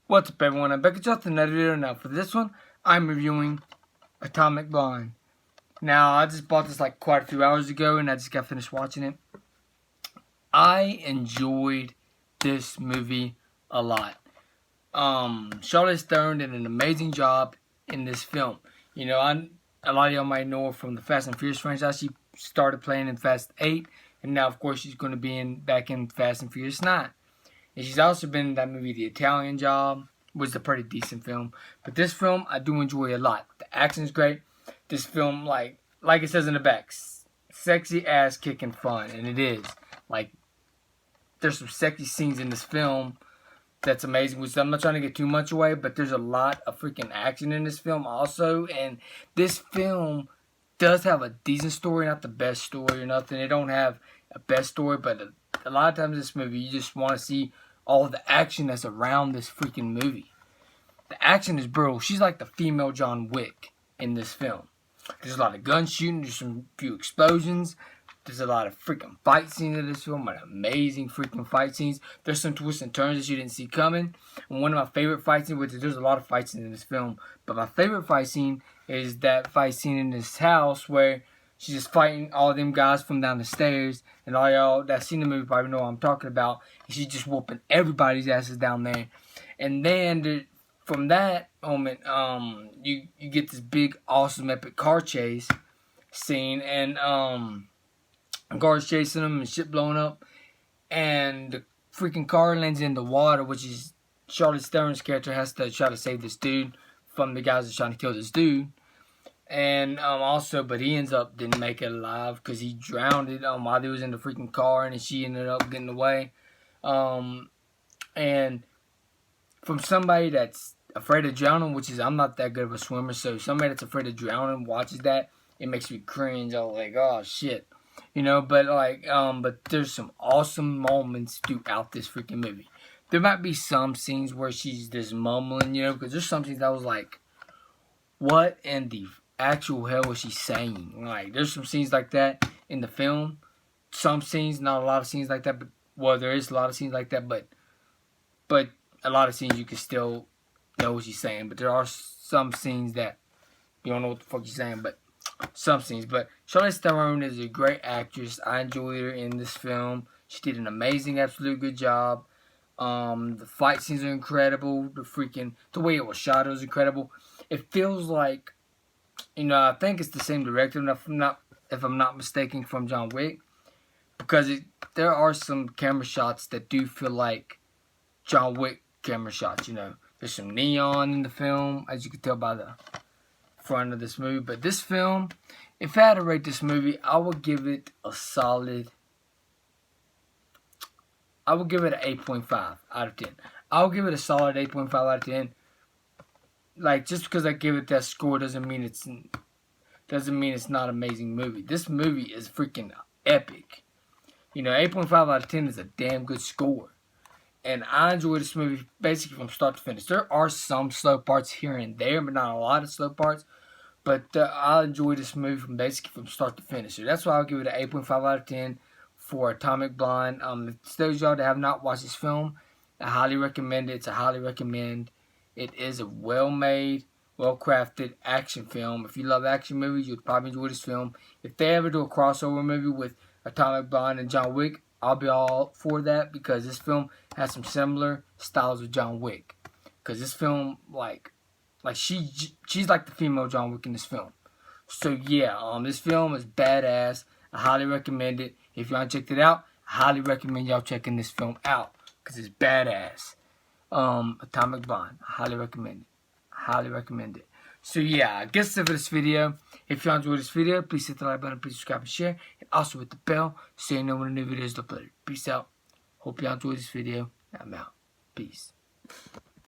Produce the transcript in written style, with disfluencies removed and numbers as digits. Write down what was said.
What's up, everyone? I'm back at you with another video. Now for this one, I'm reviewing Atomic Blonde. Now, I just bought this like quite a few hours ago and I just got finished watching it. I enjoyed this movie a lot. Charlize Theron did an amazing job in this film. You know, a lot of y'all might know her from the Fast and Furious franchise. She started playing in Fast 8 and now of course she's going to be back in Fast and Furious 9. And she's also been in that movie, The Italian Job, which is a pretty decent film. But this film, I do enjoy a lot. The action is great. This film, like it says in the back, sexy ass kicking fun. And it is. Like, there's some sexy scenes in this film that's amazing. Which I'm not trying to get too much away, but there's a lot of freaking action in this film also. And this film does have a decent story, not the best story or nothing. It don't have a best story, but a lot of times in this movie, you just want to see all the action that's around this freaking movie. The action is brutal. She's like the female John Wick in this film. There's a lot of gun shooting. There's some few explosions. There's a lot of freaking fight scenes in this film. Like amazing freaking fight scenes. There's some twists and turns that you didn't see coming. And one of my favorite fight scenes, which there's a lot of fight scenes in this film, but my favorite fight scene is that fight scene in this house where she's just fighting all them guys from down the stairs. And all y'all that seen the movie probably know what I'm talking about. And she's just whooping everybody's asses down there. And then from that moment, you get this big, awesome, epic car chase scene. And cars chasing them and shit blowing up. And the freaking car lands in the water, which is Charlize Theron's character has to try to save this dude from the guys that's trying to kill this dude. And also, but he ends up didn't make it alive because he drowned it while he was in the freaking car, and then she ended up getting away. And from somebody that's afraid of drowning, which is I'm not that good of a swimmer, so somebody that's afraid of drowning watches that, it makes me cringe. I was like, oh shit, you know. But like, but there's some awesome moments throughout this freaking movie. There might be some scenes where she's just mumbling, you know, because there's some scenes I was like, what in the actual hell was she saying? Like, there's some scenes like that in the film. Some scenes, not a lot of scenes like that, but well, there is a lot of scenes like that, but a lot of scenes you can still know what she's saying. But there are some scenes that you don't know what the fuck she's saying, but some scenes. But Charlize Theron is a great actress. I enjoyed her in this film. She did an amazing, absolute good job. The fight scenes are incredible. The way it was shot was incredible. It feels like, you know, I think it's the same director, if I'm not mistaken, from John Wick, because there are some camera shots that do feel like John Wick camera shots. You know, there's some neon in the film, as you can tell by the front of this movie. But this film, if I had to rate this movie, I would give it a solid. I would give it an 8.5 out of 10. I would give it a solid 8.5 out of 10. Like, just because I give it that score doesn't mean it's not an amazing movie. This movie is freaking epic. You know, 8.5 out of 10 is a damn good score. And I enjoy this movie basically from start to finish. There are some slow parts here and there, but not a lot of slow parts. But I enjoy this movie from start to finish. So that's why I'll give it an 8.5 out of 10 for Atomic Blonde. If those y'all that have not watched this film, I highly recommend it. It's a highly recommend. It is a well-made, well-crafted action film. If you love action movies, you'll probably enjoy this film. If they ever do a crossover movie with Atomic Blonde and John Wick, I'll be all for that, because this film has some similar styles with John Wick. Because this film, like she's like the female John Wick in this film. So yeah, this film is badass. I highly recommend it. If y'all checked it out, I highly recommend y'all checking this film out, because it's badass. Atomic Blonde, I highly recommend it. Highly recommend it. So yeah, I guess that's it for this video. If y'all enjoyed this video, please hit the like button, please subscribe and share, and also hit the bell so you know when a new video is uploaded. Peace out. Hope y'all enjoyed this video. I'm out. Peace.